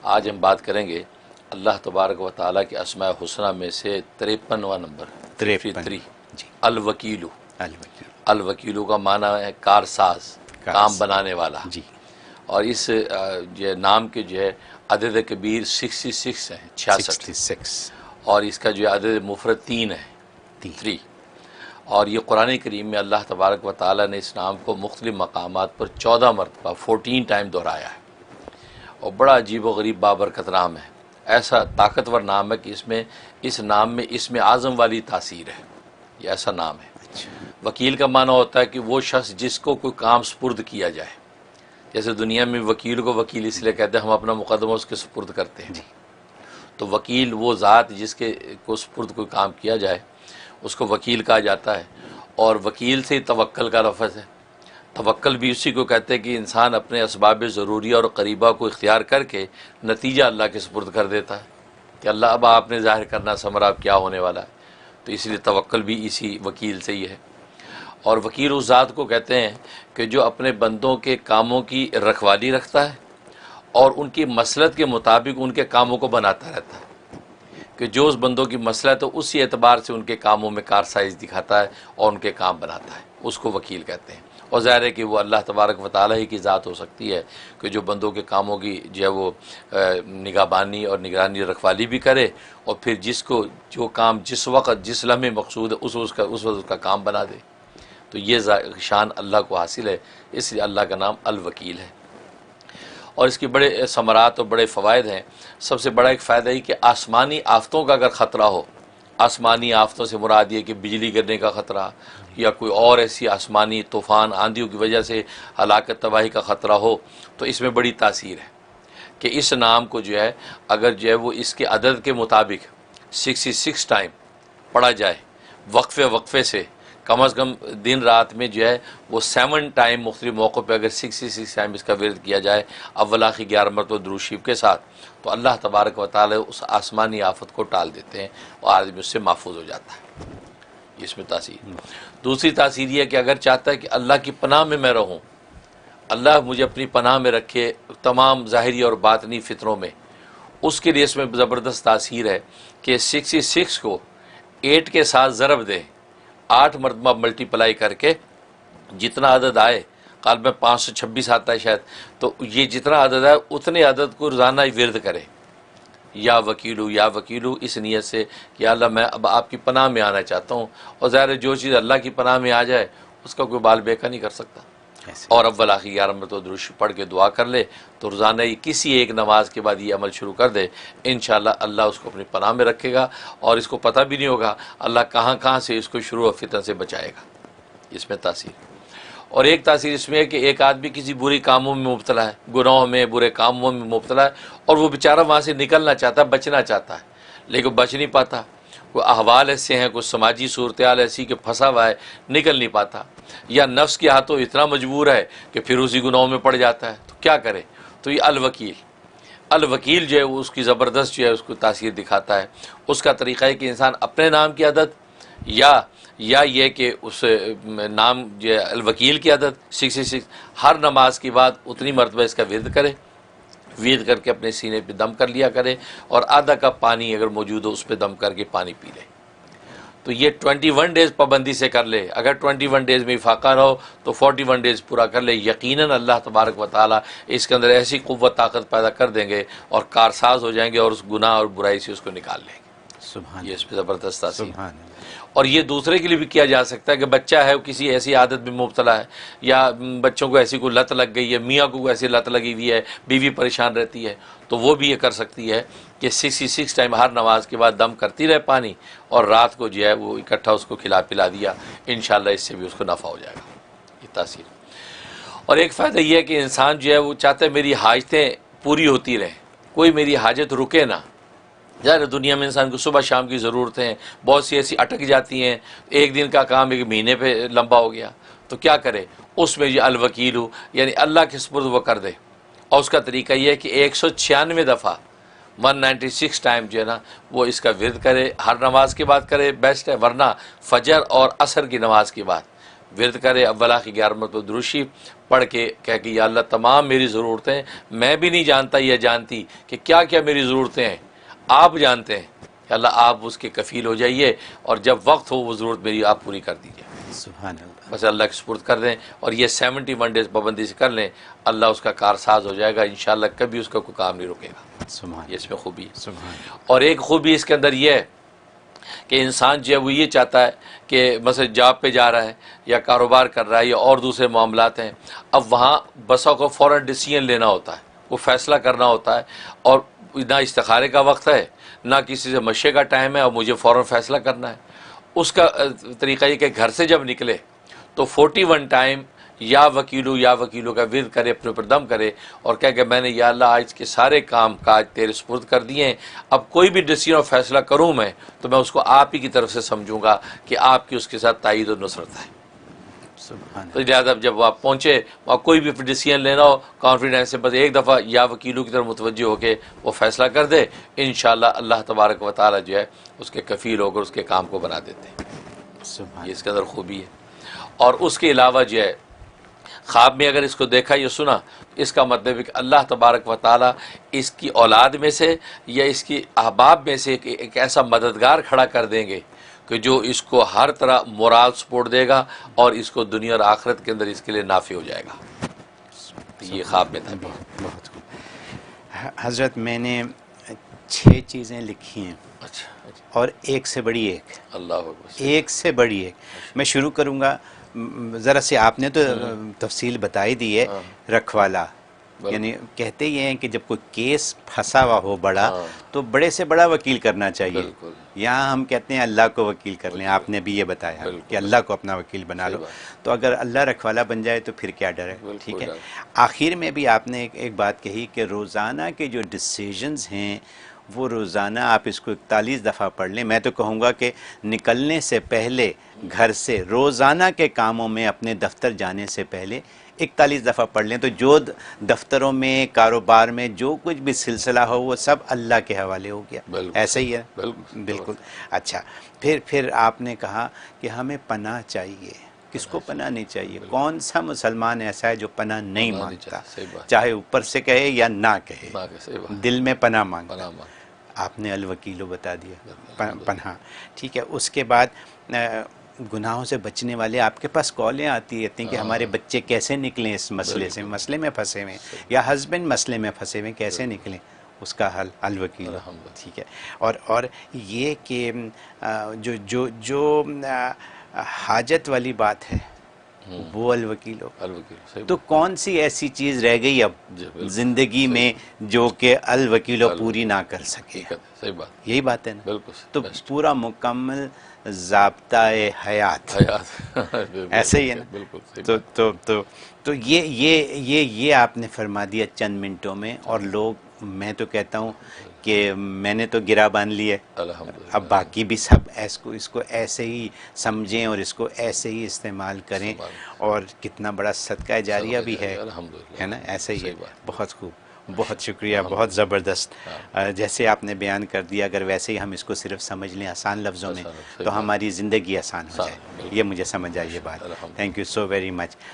آج ہم بات کریں گے اللہ تبارک و تعالیٰ کے اسماء الحسنی میں سے 53واں نمبر 53 الوکیل۔ الوکیل کا معنی ہے کارساز، کام بنانے والا جی۔ اور اس جو نام کے جو ہے عدد کبیر 66 ہیں، 66، اور اس کا جو ہے عدد مفرد 3 ہے، 3۔ اور یہ قرآن کریم میں اللہ تبارک و تعالیٰ نے اس نام کو مختلف مقامات پر 14 مرتبہ 14 ٹائم دہرایا ہے، اور بڑا عجیب و غریب بابرکت نام ہے۔ ایسا طاقتور نام ہے کہ اس نام میں اسم اعظم والی تاثیر ہے، یہ ایسا نام ہے۔ وکیل کا معنی ہوتا ہے کہ وہ شخص جس کو کوئی کام سپرد کیا جائے، جیسے دنیا میں وکیل کو وکیل اس لیے کہتے ہیں ہم اپنا مقدمہ اس کے سپرد کرتے ہیں، تو وکیل وہ ذات جس کے کو سپرد کوئی کام کیا جائے اس کو وکیل کہا جاتا ہے۔ اور وکیل سے توکل کا لفظ ہے۔ توکل بھی اسی کو کہتے ہیں کہ انسان اپنے اسباب ضروریہ اور قریبہ کو اختیار کر کے نتیجہ اللہ کے سپرد کر دیتا ہے کہ اللہ اب آپ نے ظاہر کرنا ثمرہ اب کیا ہونے والا ہے، تو اس لیے توکل بھی اسی وکیل سے ہی ہے۔ اور وکیل اس ذات کو کہتے ہیں کہ جو اپنے بندوں کے کاموں کی رکھوالی رکھتا ہے اور ان کی مصلحت کے مطابق ان کے کاموں کو بناتا رہتا ہے، کہ جو اس بندوں کی مصلحت ہے اسی اعتبار سے ان کے کاموں میں کارسائز دکھاتا ہے اور ان کے کام بناتا ہے، اس کو وکیل کہتے ہیں۔ اور ظاہر ہے کہ وہ اللہ تبارک و تعالیٰ ہی کی ذات ہو سکتی ہے کہ جو بندوں کے کاموں کی جو ہے وہ نگہبانی اور نگرانی رکھوالی بھی کرے، اور پھر جس کو جو کام جس وقت جس لمحے مقصود ہے اس وقت اس کا کام بنا دے۔ تو یہ شان اللہ کو حاصل ہے، اس لیے اللہ کا نام الوکیل ہے۔ اور اس کے بڑے ثمرات اور بڑے فوائد ہیں۔ سب سے بڑا ایک فائدہ یہ کہ آسمانی آفتوں کا اگر خطرہ ہو، آسمانی آفتوں سے مراد یہ کہ بجلی گرنے کا خطرہ یا کوئی اور ایسی آسمانی طوفان آندھیوں کی وجہ سے ہلاکت تباہی کا خطرہ ہو، تو اس میں بڑی تاثیر ہے کہ اس نام کو جو ہے اگر جو ہے وہ اس کے عدد کے مطابق 66 ٹائم پڑھا جائے وقفے وقفے سے، کم از کم دن رات میں جو ہے وہ 7 ٹائم مختلف موقعوں پہ اگر 66 ٹائم اس کا ورد کیا جائے اول آخر 11 مرتبہ درود شریف کے ساتھ، تو اللہ تبارک و تعالیٰ اس آسمانی آفت کو ٹال دیتے ہیں اور آدمی اس سے محفوظ ہو جاتا ہے۔ اس میں تاثیر۔ دوسری تاثیر یہ ہے کہ اگر چاہتا ہے کہ اللہ کی پناہ میں میں رہوں، اللہ مجھے اپنی پناہ میں رکھے تمام ظاہری اور باطنی فتنوں میں، اس کے لیے اس میں زبردست تاثیر ہے کہ 66 کو 8 کے ساتھ ضرب دیں، 8 مرتبہ ملٹی پلائی کر کے جتنا عدد آئے، غالباً 526 آتا ہے شاید، تو یہ جتنا عدد ہے اتنے عدد کو روزانہ ہی ورد کرے، یا وکیلو یا وکیلو، اس نیت سے کہ اللہ میں اب آپ کی پناہ میں آنا چاہتا ہوں۔ اور ظاہر ہے جو چیز اللہ کی پناہ میں آ جائے اس کا کوئی بال بیکا نہیں کر سکتا۔ اور اول آخر 11 مرتبہ درود شریف پڑھ کے دعا کر لے تو روزانہ ہی کسی ایک نماز کے بعد یہ عمل شروع کر دے، انشاءاللہ اللہ اس کو اپنی پناہ میں رکھے گا اور اس کو پتہ بھی نہیں ہوگا اللہ کہاں کہاں سے اس کو شروع و فتن سے بچائے گا۔ اس میں تاثیر۔ اور ایک تاثیر اس میں ہے کہ ایک آدمی کسی بری کاموں میں مبتلا ہے، گناہوں میں برے کاموں میں مبتلا ہے، اور وہ بیچارہ وہاں سے نکلنا چاہتا ہے، بچنا چاہتا ہے، لیکن بچ نہیں پاتا۔ کوئی احوال ایسے ہیں، کوئی سماجی صورتحال ایسی کہ پھنسا ہوا ہے، نکل نہیں پاتا، یا نفس کے ہاتھوں اتنا مجبور ہے کہ پھر اسی گناہوں میں پڑ جاتا ہے، تو کیا کرے؟ تو یہ الوکیل جو ہے وہ اس کی زبردست جو ہے اس کو تاثیر دکھاتا ہے۔ اس کا طریقہ ہے کہ انسان اپنے نام کی عدد یا یہ کہ اس نام جو ہے الوکیل کی عدد 66 ہر نماز کے بعد اتنی مرتبہ اس کا ورد کرے، ورد کر کے اپنے سینے پہ دم کر لیا کرے، اور آدھا کپ پانی اگر موجود ہو اس پہ دم کر کے پانی پی لے۔ تو یہ 21 ڈیز پابندی سے کر لے، اگر 21 ڈیز میں افاقہ نہ ہو تو 41 ڈیز پورا کر لے، یقیناً اللہ تبارک و تعالیٰ اس کے اندر ایسی قوت طاقت پیدا کر دیں گے اور کارساز ہو جائیں گے اور اس گناہ اور برائی سے اس کو نکال لیں گے۔ سبحان یہ اس پہ زبردست تاثیر۔ سبحان اللہ۔ اور یہ دوسرے کے لیے بھی کیا جا سکتا ہے کہ بچہ ہے وہ کسی ایسی عادت میں مبتلا ہے، یا بچوں کو ایسی کوئی لت لگ گئی ہے، میاں کو ایسی لت لگی ہوئی ہے، بیوی پریشان رہتی ہے، تو وہ بھی یہ کر سکتی ہے کہ 66 ٹائم ہر نماز کے بعد دم کرتی رہے پانی، اور رات کو جو ہے وہ اکٹھا اس کو کھلا پلا دیا، انشاءاللہ اس سے بھی اس کو نفع ہو جائے گا۔ یہ تاثیر۔ اور ایک فائدہ یہ ہے کہ انسان جو ہے وہ چاہتا ہے میری حاجتیں پوری ہوتی رہیں، کوئی میری حاجت رکے نہ۔ ظاہر دنیا میں انسان کو صبح شام کی ضرورتیں بہت سی ایسی اٹک جاتی ہیں، ایک دن کا کام ایک مہینے پہ لمبا ہو گیا، تو کیا کرے؟ اس میں جو الوکیل یعنی اللہ کے سپرد وہ کر دے۔ اور اس کا طریقہ یہ ہے کہ 196 دفعہ 196 ٹائم جو ہے نا وہ اس کا ورد کرے، ہر نماز کے بعد کرے بیسٹ ہے، ورنہ فجر اور عصر کی نماز کے بعد ورد کرے، اول آخر 11 مرتبہ درود شریف پڑھ کے کہہ کہ یا اللہ تمام میری ضرورتیں، میں بھی نہیں جانتا یا جانتی کہ کیا کیا میری ضرورتیں ہیں، آپ جانتے ہیں، کہ اللہ آپ اس کے کفیل ہو جائیے، اور جب وقت ہو وہ ضرورت میری آپ پوری کر دیجیے۔ سبحان اللہ۔ بس اللہ کے سپرد کر دیں، اور یہ 71 ڈیز پابندی سے کر لیں، اللہ اس کا کارساز ہو جائے گا انشاءاللہ، کبھی اس کا کوئی کام نہیں رکے گا۔ سبحان یہ اس میں خوبی ہے۔ سبحان اور ایک خوبی اس کے اندر یہ ہے کہ انسان جو ہے وہ یہ چاہتا ہے کہ مثلا جاب پہ جا رہا ہے یا کاروبار کر رہا ہے یا اور دوسرے معاملات ہیں، اب وہاں بسوں کو فوراً ڈیسیژن لینا ہوتا ہے، وہ فیصلہ کرنا ہوتا ہے، اور نہ استخارے کا وقت ہے نہ کسی سے مشورے کا ٹائم ہے، اور مجھے فوراً فیصلہ کرنا ہے۔ اس کا طریقہ یہ کہ گھر سے جب نکلے تو 41 ٹائم یا وکیلوں کا ورد کرے، اپنے اوپر دم کرے، اور کہہ کہ میں نے یا اللہ آج کے سارے کام کاج تیرے سپرد کر دیے ہیں، اب کوئی بھی ڈیسیژن اور فیصلہ کروں میں تو میں اس کو آپ ہی کی طرف سے سمجھوں گا کہ آپ کی اس کے ساتھ تائید و نصرت ہے۔ سبحان تو لہٰذا جب آپ پہنچے وہاں کوئی بھی ڈیسیژن لینا ہو کانفیڈنس سے بس ایک دفعہ یا وکیلوں کی طرف متوجہ ہو کے وہ فیصلہ کر دے، انشاءاللہ اللہ تبارک و تعالیٰ جو ہے اس کے کفیل ہو کر اس کے کام کو بنا دیتے ہیں۔ سبحان یہ اس کے اندر خوبی ہے۔ اور اس کے علاوہ جو ہے خواب میں اگر اس کو دیکھا یا سنا، اس کا مطلب ہے کہ اللہ تبارک و تعالیٰ اس کی اولاد میں سے یا اس کی احباب میں سے ایک ایسا مددگار کھڑا کر دیں گے کہ جو اس کو ہر طرح مورال سپورٹ دے گا، اور اس کو دنیا اور آخرت کے اندر اس کے لیے نافع ہو جائے گا۔ یہ خواب میں تھا۔ بہت خوب۔ حضرت میں نے 6 چیزیں لکھی ہیں، اچھا اور ایک سے بڑی ایک، اللہ اکبر۔ ایک سے بڑی ایک۔ میں شروع کروں گا، ذرا سے آپ نے تو تفصیل بتائی دی ہے، رکھوالا، یعنی کہتے یہ ہیں کہ جب کوئی کیس پھنسا ہوا ہو بڑا تو بڑے سے بڑا وکیل کرنا چاہیے۔ بالکل۔ یہاں ہم کہتے ہیں اللہ کو وکیل کر لیں، آپ نے بھی یہ بتایا کہ اللہ کو اپنا وکیل بنا لو، تو اگر اللہ رکھوالا بن جائے تو پھر کیا ڈر ہے، ٹھیک ہے۔ آخر میں بھی آپ نے ایک بات کہی کہ روزانہ کے جو ڈیسیژنز ہیں وہ روزانہ آپ اس کو 41 دفعہ پڑھ لیں۔ میں تو کہوں گا کہ نکلنے سے پہلے گھر سے روزانہ کے کاموں میں اپنے دفتر جانے سے پہلے 41 دفعہ پڑھ لیں، تو جو دفتروں میں کاروبار میں جو کچھ بھی سلسلہ ہو وہ سب اللہ کے حوالے ہو گیا۔ ایسا ہی ہے؟ بالکل۔ اچھا، پھر آپ نے کہا کہ ہمیں پناہ چاہیے۔ کس کو پناہ نہیں چاہیے؟ کون سا مسلمان ایسا ہے جو پناہ نہیں مانگتا، چاہے اوپر سے کہے یا نہ کہے، دل میں پناہ مانگتا۔ آپ نے الوکیلو بتا دیا، پناہ، ٹھیک ہے۔ اس کے بعد گناہوں سے بچنے والے آپ کے پاس کالیں آتی رہتی ہیں کہ ہمارے بچے کیسے نکلیں اس مسئلے سے، مسئلے میں پھنسے ہوئے، یا ہسبینڈ مسئلے میں پھنسے ہوئے، کیسے نکلیں، اس کا حل الوکیل، ٹھیک ہے۔ اور یہ کہ جو حاجت والی بات ہے وہ الوکیل ہو، تو کون سی ایسی چیز رہ گئی اب زندگی میں جو کہ الوکیل پوری نہ کر سکے؟ صحیح بات، یہی بات ہے نا۔ بالکل۔ تو پورا مکمل ضابطہ حیات ایسے ہی ہے نا۔ بالکل۔ تو یہ آپ نے فرما دیا چند منٹوں میں، اور لوگ، میں تو کہتا ہوں کہ میں نے تو گرا باندھ لی ہے، اب باقی بھی سب اس کو ایسے ہی سمجھیں اور اس کو ایسے ہی استعمال کریں، اور کتنا بڑا صدقہ جاریہ بھی ہے نا، ایسے ہی ہے۔ بہت خوب، بہت شکریہ، بہت زبردست۔ جیسے آپ نے بیان کر دیا، اگر ویسے ہی ہم اس کو صرف سمجھ لیں آسان لفظوں میں تو ہماری زندگی آسان ہو جائے۔ یہ مجھے سمجھ آئی یہ بات۔ Thank you so very much.